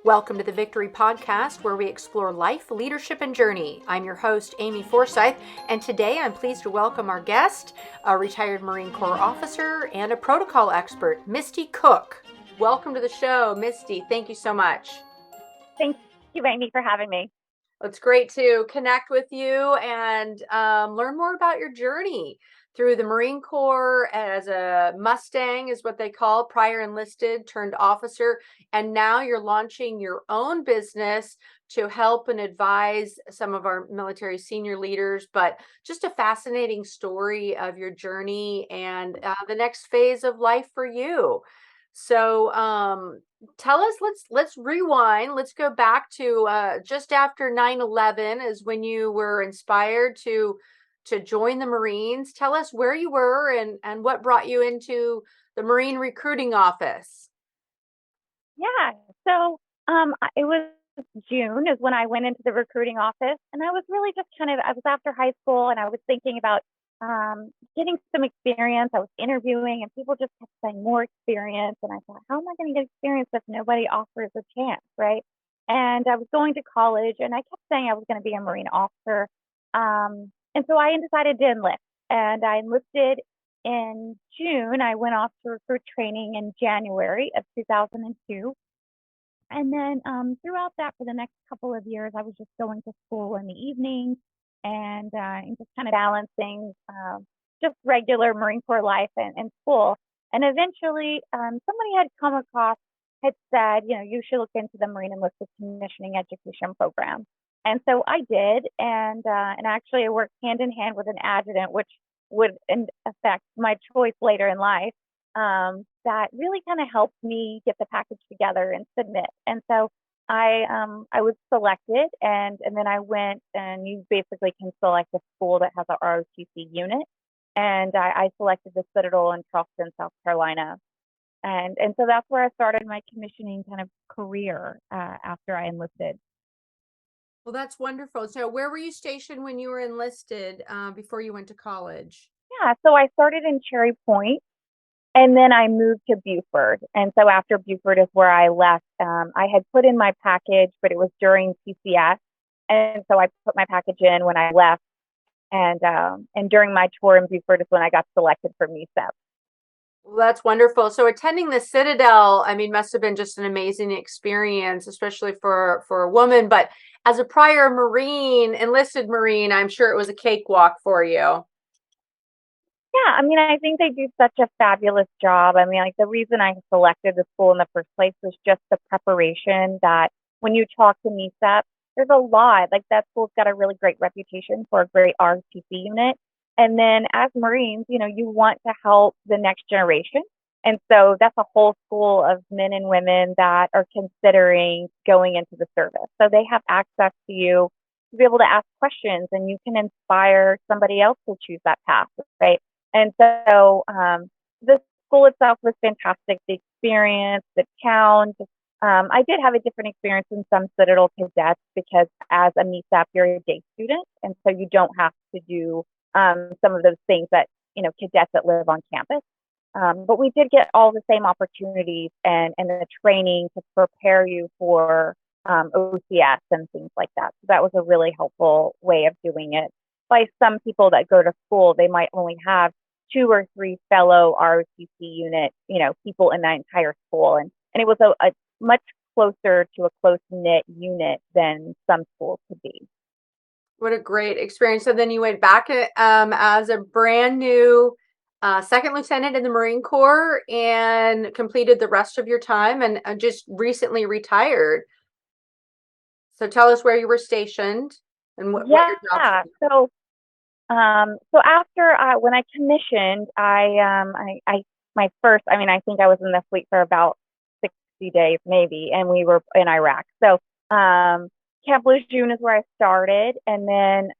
Welcome to the Victory Podcast, where we explore life, leadership, and journey. I'm your host, amyforsythe, and today I'm pleased to welcome our guest, a retired Marine Corps officer and a protocol expert, Misty Cook. Welcome to the show, Misty. Thank you so much. Thank you, Amy, for having me. It's great to connect with you and learn more about your journey through the Marine Corps as a Mustang is what they call, prior enlisted turned officer. And now you're launching your own business to help and advise some of our military senior leaders, but just a fascinating story of your journey and the next phase of life for you. So tell us, let's rewind. Let's go back to just after 9/11 is when you were inspired to join the Marines. Tell us where you were and what brought you into the Marine recruiting office. Yeah, so it was June is when I went into the recruiting office, and I was really just I was after high school, and I was thinking about getting some experience. I was interviewing, and people just kept saying more experience, and I thought, how am I going to get experience if nobody offers a chance, right? And I was going to college, and I kept saying I was going to be a Marine officer. And so I decided to enlist, and I enlisted in June. I went off to recruit training in January of 2002. And then throughout that, for the next couple of years, I was just going to school in the evenings and just kind of balancing just regular Marine Corps life and school. And eventually, somebody had said, you should look into the Marine Enlisted Commissioning Education Program. And so I did, and actually I worked hand in hand with an adjutant, which would affect my choice later in life. That really kind of helped me get the package together and submit. And so I was selected, and then I went, and you basically can select a school that has a ROTC unit, and I selected the Citadel in Charleston, South Carolina. And so that's where I started my commissioning kind of career after I enlisted. Well, that's wonderful. So where were you stationed when you were enlisted before you went to college? Yeah, so I started in Cherry Point, and then I moved to Buford. And so after Buford is where I left. I had put in my package, but it was during PCS. And so I put my package in when I left. And during my tour in Buford is when I got selected for MESEP. Well, that's wonderful. So attending the Citadel, I mean, must have been just an amazing experience, especially for a woman. But as a prior Marine, enlisted Marine, I'm sure it was a cakewalk for you. Yeah, I mean, I think they do such a fabulous job. I mean, like the reason I selected the school in the first place was just the preparation that when you talk to MESEP, there's a lot. Like that school's got a really great reputation for a great ROTC unit. And then as Marines, you want to help the next generation. And so that's a whole school of men and women that are considering going into the service. So they have access to you to be able to ask questions, and you can inspire somebody else to choose that path, right? And so the school itself was fantastic. The experience, the town. I did have a different experience in some Citadel cadets because as a MESEP, you're a day student. And so you don't have to do some of those things that, cadets that live on campus. But we did get all the same opportunities and the training to prepare you for OCS and things like that. So that was a really helpful way of doing it. By some people that go to school, they might only have 2 or 3 fellow ROTC unit, people in that entire school. And it was a much closer to a close-knit unit than some schools could be. What a great experience. So then you went back as a brand new second lieutenant in the Marine Corps and completed the rest of your time and just recently retired. So tell us where you were stationed and what your jobs were. So after when I commissioned, my first, I think I was in the fleet for about 60 days maybe, and we were in Iraq. So Camp Lejeune is where I started, and then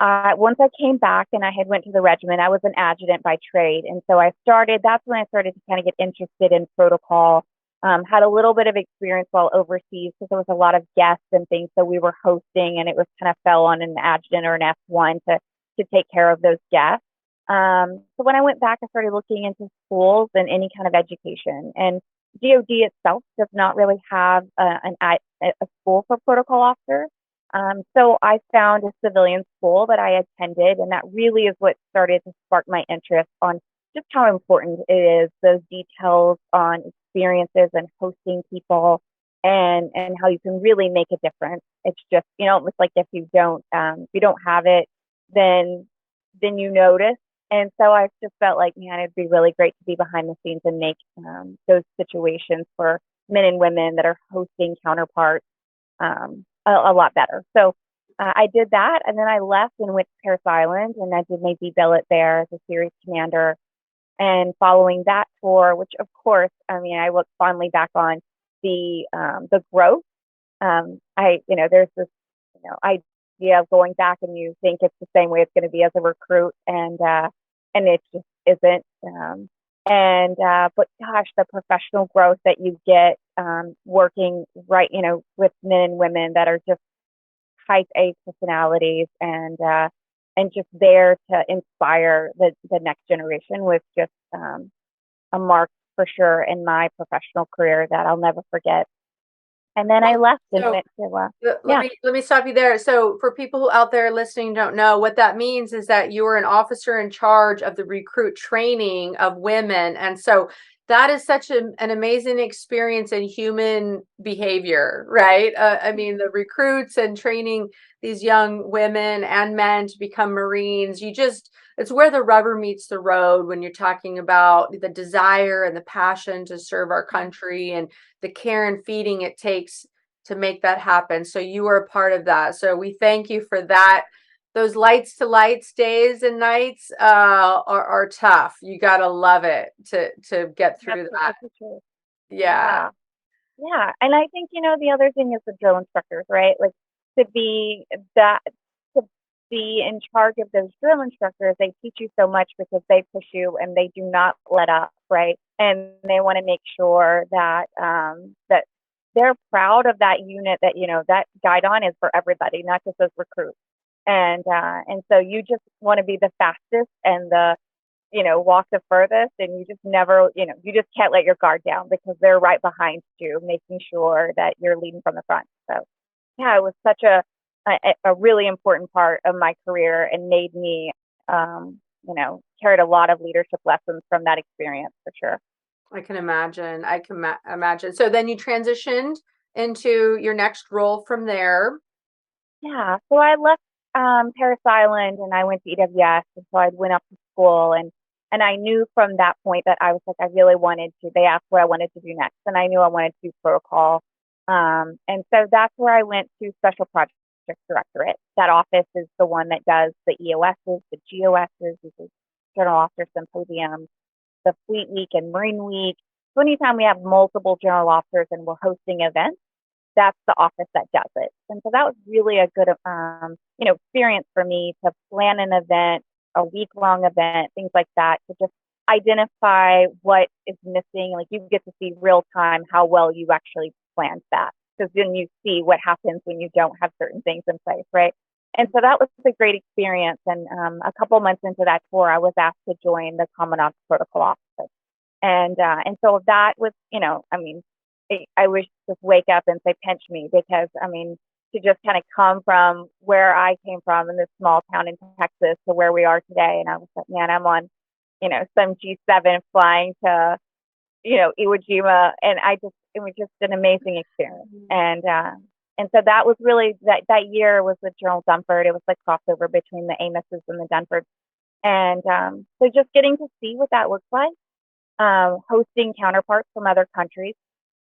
once I came back and I had went to the regiment, I was an adjutant by trade, and so that's when I started to kind of get interested in protocol. Had a little bit of experience while overseas because there was a lot of guests and things, so we were hosting, and it was kind of fell on an adjutant or an F1 to take care of those guests. So when I went back, I started looking into schools and any kind of education. And DoD itself does not really have a school for protocol officers. So I found a civilian school that I attended, and that really is what started to spark my interest on just how important it is, those details on experiences and hosting people, and how you can really make a difference. It's just, it's like if you don't have it, then you notice. And so I just felt like, man, it'd be really great to be behind the scenes and make those situations for men and women that are hosting counterparts a lot better. So I did that, and then I left and went to Paris Island, and I did my B billet there as a series commander. And following that tour, which of course, I mean, I look fondly back on the growth. There's this idea of going back, and you think it's the same way it's going to be as a recruit, and it just isn't. But gosh, the professional growth that you get working right, with men and women that are just type A personalities, and just there to inspire the next generation was just a mark for sure in my professional career that I'll never forget. And then I left and So went to let me stop you there. So for people who out there listening don't know, what that means is that you are an officer in charge of the recruit training of women. And so that is such an amazing experience in human behavior, right? I mean, the recruits and training these young women and men to become Marines, it's where the rubber meets the road when you're talking about the desire and the passion to serve our country and the care and feeding it takes to make that happen. So you are a part of that. So we thank you for that. Those lights to lights days and nights are tough. You gotta love it to get through that. Absolutely true. Yeah. Yeah. Yeah. And I think, the other thing is the drill instructors, right? Like to be that, to be in charge of those drill instructors, they teach you so much because they push you and they do not let up, right? And they want to make sure that they're proud of that unit that, that guidon is for everybody, not just those recruits. And so you just want to be the fastest and walk the furthest, and you just never, you just can't let your guard down because they're right behind you, making sure that you're leading from the front. So yeah, it was such a really important part of my career and made me, carried a lot of leadership lessons from that experience for sure. I can imagine. I can imagine. So then you transitioned into your next role from there. Yeah. So I left Paris Island and I went to EWS, and so I went up to school, and I knew from that point that I was like I really wanted to. They asked what I wanted to do next, and I knew I wanted to do protocol. And so that's where I went to Special Projects Directorate. That office is the one that does the EOSs, the GOSs, which is General Officer Symposiums, the Fleet Week and Marine Week. So anytime we have multiple general officers and we're hosting events, that's the office that does it. And so that was really a good, experience for me to plan an event, a week-long event, things like that, to just identify what is missing. Like you get to see real time how well you actually planned that, because then you see what happens when you don't have certain things in place, right? And so that was a great experience. And a couple months into that tour, I was asked to join the Commandant's Protocol Office. And so that was, I mean, I wish just wake up and say, pinch me, because I mean, to just kind of come from where I came from in this small town in Texas to where we are today. And I was like, man, I'm on, some G7 flying to, Iwo Jima. And it was just an amazing experience. And so that was really, that year was with General Dunford. It was like crossover between the Amoses and the Dunfords. And so just getting to see what that looks like, hosting counterparts from other countries,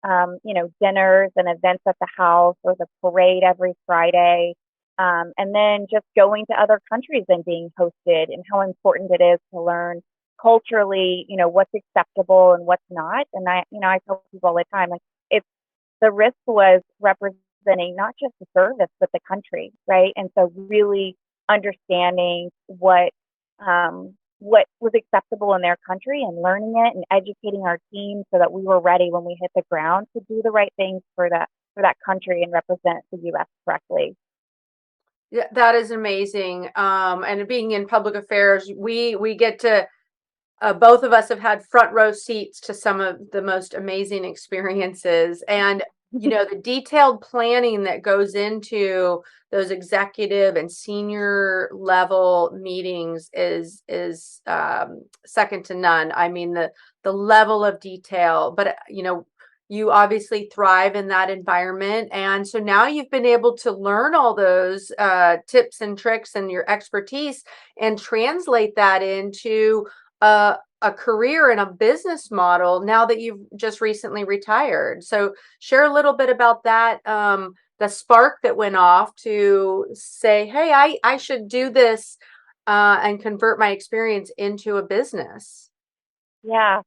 dinners and events at the house or the parade every Friday. And then just going to other countries and being hosted, and how important it is to learn culturally, what's acceptable and what's not. And I tell people all the time, like the risk was representing not just the service, but the country, right? And so really understanding what was acceptable in their country and learning it and educating our team so that we were ready when we hit the ground to do the right things for that country and represent the U.S. correctly. Yeah, that is amazing. And being in public affairs, we get to both of us have had front row seats to some of the most amazing experiences. And, the detailed planning that goes into those executive and senior level meetings is second to none. I mean, the level of detail, but you obviously thrive in that environment. And so now you've been able to learn all those tips and tricks and your expertise and translate that into a career and a business model now that you've just recently retired. So share a little bit about that, the spark that went off to say, hey, I should do this and convert my experience into a business. Yeah.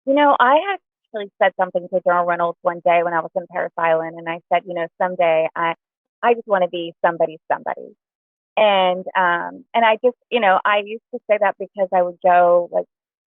I had actually said something to General Reynolds one day when I was in Paris Island, and I said, someday I just want to be somebody's somebody. And I just, I used to say that because I would go like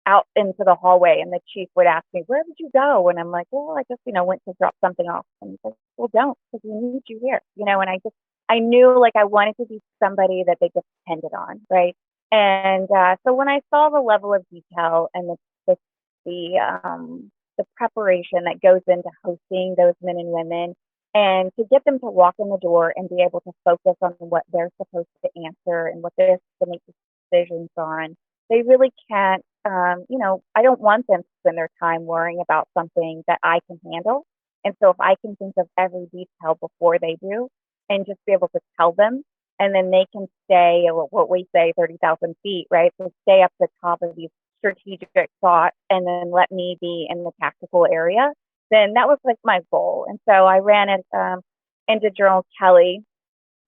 out into the hallway and the chief would ask me, where did you go? And I'm like, well, I just, went to drop something off. And he's like, well, don't, because we need you here, and I knew like I wanted to be somebody that they depended on. Right. And so when I saw the level of detail and the, the preparation that goes into hosting those men and women, and to get them to walk in the door and be able to focus on what they're supposed to answer and what they're supposed to make decisions on, they really can't, I don't want them to spend their time worrying about something that I can handle. And so if I can think of every detail before they do and just be able to tell them, and then they can stay what we say 30,000 feet, right? So stay up the top of these strategic thoughts and then let me be in the tactical area, then that was like my goal. And so I ran it into General Kelly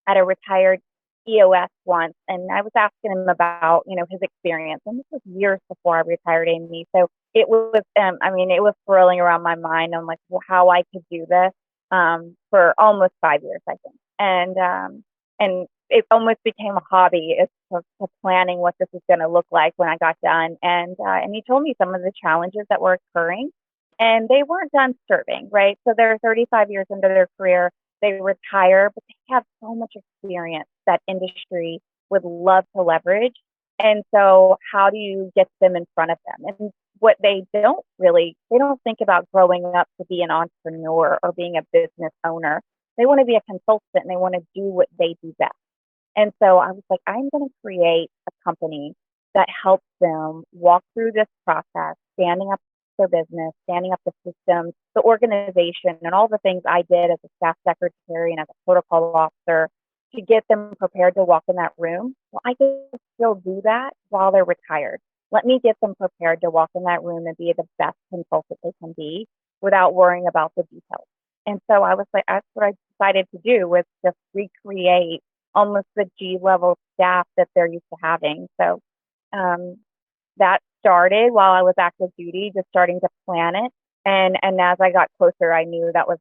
at a retired EOS once, and I was asking him about, his experience. And this was years before I retired, Amy. So it was, it was swirling around my mind on like how I could do this for almost 5 years, I think. And it almost became a hobby as to planning what this was going to look like when I got done. And he told me some of the challenges that were occurring, and they weren't done serving, right? So they're 35 years into their career. They retire, but they have so much experience that industry would love to leverage. And so how do you get them in front of them? And what they don't think about growing up to be an entrepreneur or being a business owner. They want to be a consultant and they want to do what they do best. And so I was like, I'm going to create a company that helps them walk through this process, standing up their business, standing up the systems, the organization, and all the things I did as a staff secretary and as a protocol officer to get them prepared to walk in that room. Well, I can still do that while they're retired. Let me get them prepared to walk in that room and be the best consultant they can be without worrying about the details. And so I was like, that's what I decided to do, was just recreate almost the G level staff that they're used to having. So that started while I was active duty, just starting to plan it. And as I got closer, I knew that was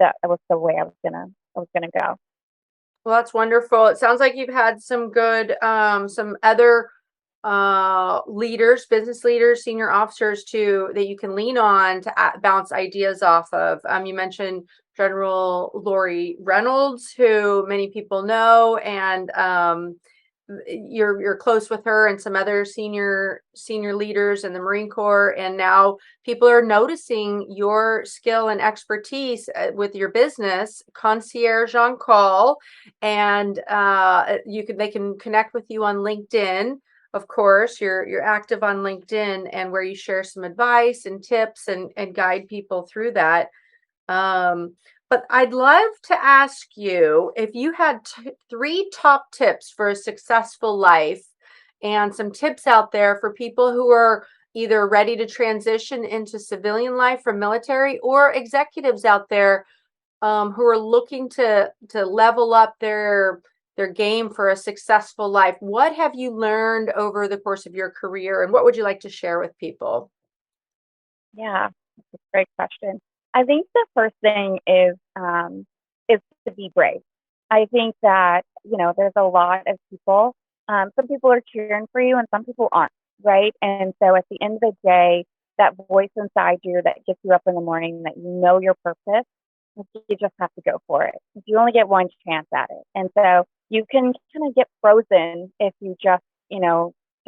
the way I was gonna go. Well, that's wonderful. It sounds like you've had some good, some other leaders, business leaders, senior officers too, that you can lean on to bounce ideas off of. You mentioned General Lori Reynolds, who many people know, and you're close with her and some other senior leaders in the Marine Corps, and now people are noticing your skill and expertise with your business, Concierge on Call, and they can connect with you on LinkedIn. Of course, you're active on LinkedIn, and where you share some advice and tips and guide people through that. But I'd love to ask you if you had three top tips for a successful life, and some tips out there for people who are either ready to transition into civilian life from military, or executives out there who are looking to level up their game for a successful life. What have you learned over the course of your career, and what would you like to share with people? Yeah, that's a great question. I think the first thing is to be brave. I think that, there's a lot of people. Some people are cheering for you and some people aren't, right? And so at the end of the day, that voice inside you that gets you up in the morning, that your purpose, you just have to go for it. You only get one chance at it. And so you can kind of get frozen if you just,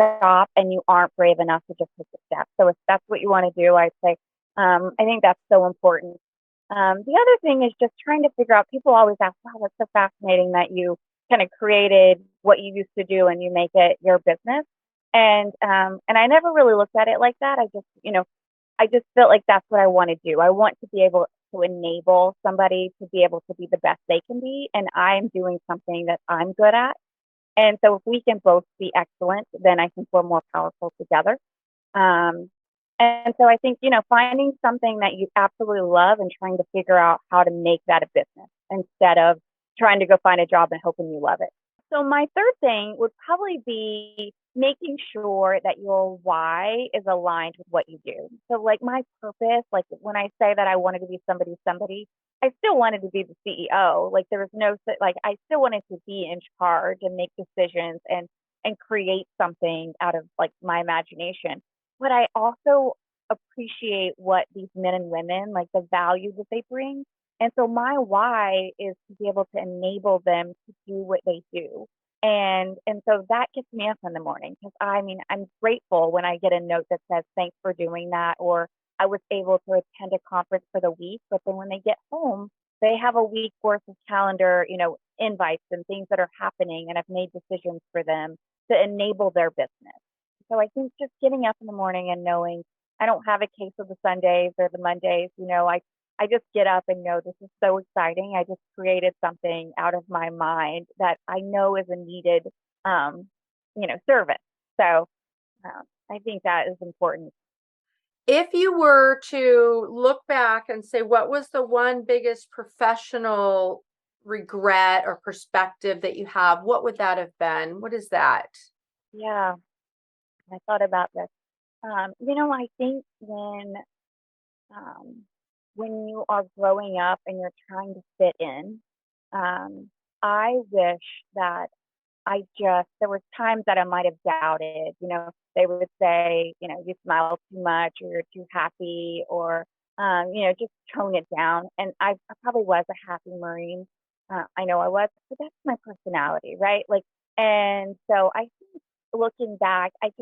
stop and you aren't brave enough to just take the step. So if that's what you want to do, I'd say, I think that's so important. The other thing is just trying to figure out, people always ask, wow, that's so fascinating that you kind of created what you used to do and you make it your business. And I never really looked at it like that. I just felt like that's what I want to do. I want to be able to enable somebody to be able to be the best they can be. And I'm doing something that I'm good at. And so if we can both be excellent, then I think we're more powerful together. Um, and so I think, finding something that you absolutely love and trying to figure out how to make that a business instead of trying to go find a job and hoping you love it. So my third thing would probably be making sure that your why is aligned with what you do. So like my purpose, like when I say that I wanted to be somebody, I still wanted to be the CEO. Like there was no, like I still wanted to be in charge and make decisions and create something out of like my imagination. But I also appreciate what these men and women, like the value that they bring. And so my why is to be able to enable them to do what they do. And so that gets me up in the morning because I mean, I'm grateful when I get a note that says, thanks for doing that, or I was able to attend a conference for the week. But then when they get home, they have a week worth of calendar, invites and things that are happening. And I've made decisions for them to enable their business. So I think just getting up in the morning and knowing I don't have a case of the Sundays or the Mondays, I just get up and know this is so exciting. I just created something out of my mind that I know is a needed, um, service. So I think that is important. If you were to look back and say, what was the one biggest professional regret or perspective that you have, what would that have been? What is that? Yeah, I thought about this. I think um, when you are growing up and you're trying to fit in, um, I wish that there was times that I might have doubted, they would say, you smile too much or you're too happy or, just tone it down. And I probably was a happy Marine. I know I was, but that's my personality, right? Like, and so I think looking back, there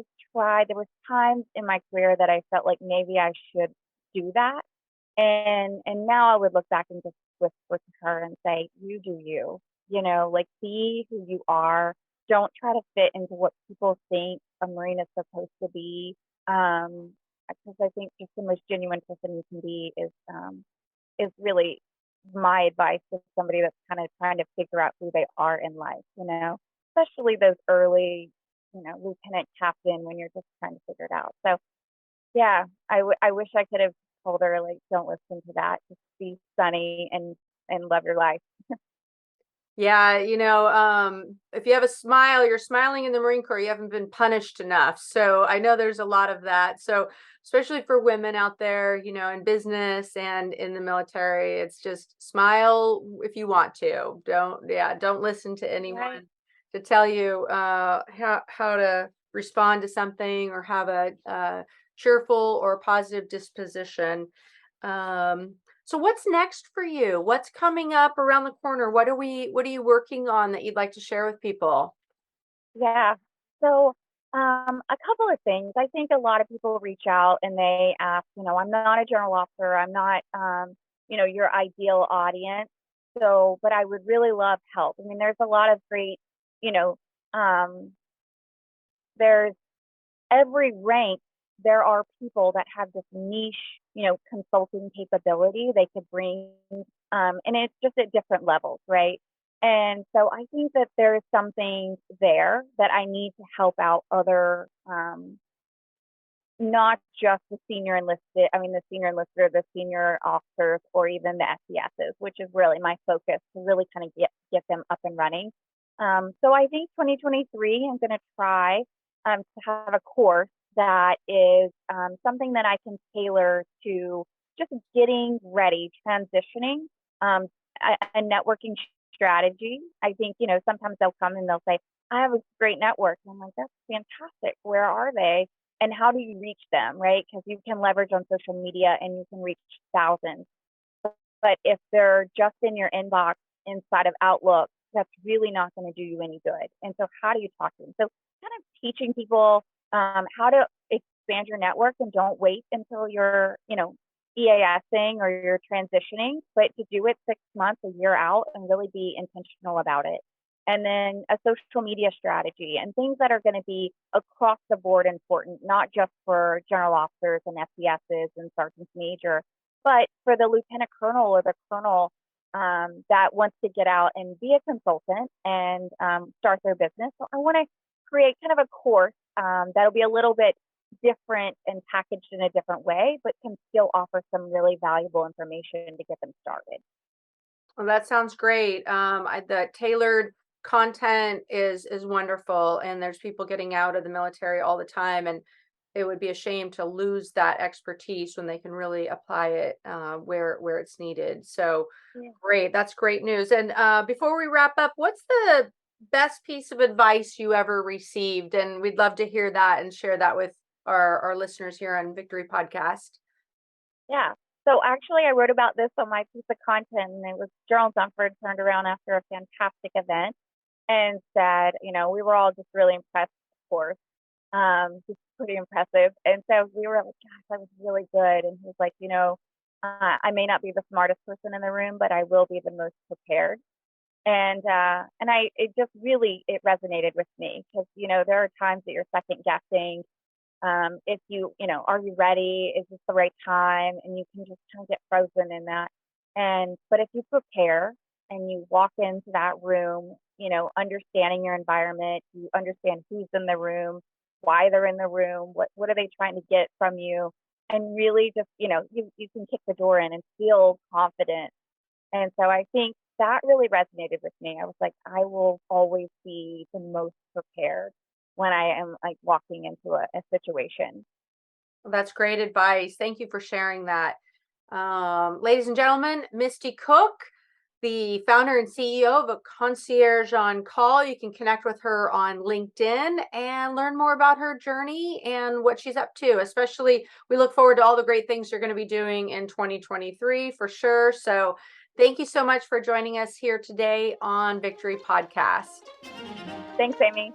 was times in my career that I felt like maybe I should do that. And now I would look back and just whisper to her and say, you do you, like be who you are. Don't try to fit into what people think a Marine is supposed to be. Because I think just the most genuine person you can be is really my advice to somebody that's kind of trying to figure out who they are in life, especially those early, lieutenant captain when you're just trying to figure it out. So yeah, I wish I could have told her like, don't listen to that. Just be sunny and love your life. Yeah, if you have a smile, you're smiling in the Marine Corps, you haven't been punished enough. So I know there's a lot of that. So especially for women out there, in business and in the military, it's just smile if you want to. Don't listen to Right. anyone to tell you how to respond to something or have a cheerful or positive disposition. Um, so what's next for you? What's coming up around the corner? What are you working on that you'd like to share with people? Yeah. So, a couple of things. I think a lot of people reach out and they ask, I'm not a general officer. I'm not, your ideal audience. So, but I would really love help. I mean, there's a lot of great, you know, um, there's every rank, there are people that have this niche, consulting capability they could bring. And it's just at different levels, right? And so I think that there is something there that I need to help out other, not just the senior enlisted or the senior officers or even the SESs, which is really my focus to really kind of get them up and running. So I think 2023, I'm going to try to have a course that is something that I can tailor to just getting ready, transitioning, um, a networking strategy. I think, sometimes they'll come and they'll say, I have a great network. And I'm like, that's fantastic. Where are they? And how do you reach them, right? Because you can leverage on social media and you can reach thousands. But if they're just in your inbox inside of Outlook, that's really not going to do you any good. And so how do you talk to them? So kind of teaching people how to expand your network and don't wait until you're, EASing or you're transitioning, but to do it 6 months, a year out and really be intentional about it. And then a social media strategy and things that are going to be across the board important, not just for general officers and FCSs and sergeants major, but for the lieutenant colonel or the colonel that wants to get out and be a consultant and start their business. So I want to create kind of a course that'll be a little bit different and packaged in a different way, but can still offer some really valuable information to get them started. Well, that sounds great. The tailored content is wonderful, and there's people getting out of the military all the time, and it would be a shame to lose that expertise when they can really apply it where it's needed. So Yeah. great, that's great news. And before we wrap up, what's the best piece of advice you ever received? And we'd love to hear that and share that with our listeners here on Victory Podcast. Yeah. So actually, I wrote about this on my piece of content, and it was General Dunford turned around after a fantastic event and said, we were all just really impressed, of course. Just pretty impressive. And so we were like, gosh, that was really good. And he was like, I may not be the smartest person in the room, but I will be the most prepared. And it just really, it resonated with me because, there are times that you're second guessing. If are you ready? Is this the right time? And you can just kind of get frozen in that. But if you prepare and you walk into that room, understanding your environment, you understand who's in the room, why they're in the room, what are they trying to get from you, and really just, you can kick the door in and feel confident. And so I think that really resonated with me. I was like, I will always be the most prepared when I am like walking into a situation. Well, that's great advice. Thank you for sharing that. Ladies and gentlemen, Misty Cook, the founder and CEO of a Concierge on Call. You can connect with her on LinkedIn and learn more about her journey and what she's up to. Especially, we look forward to all the great things you're going to be doing in 2023 for sure. So thank you so much for joining us here today on Victory Podcast. Thanks, Amy.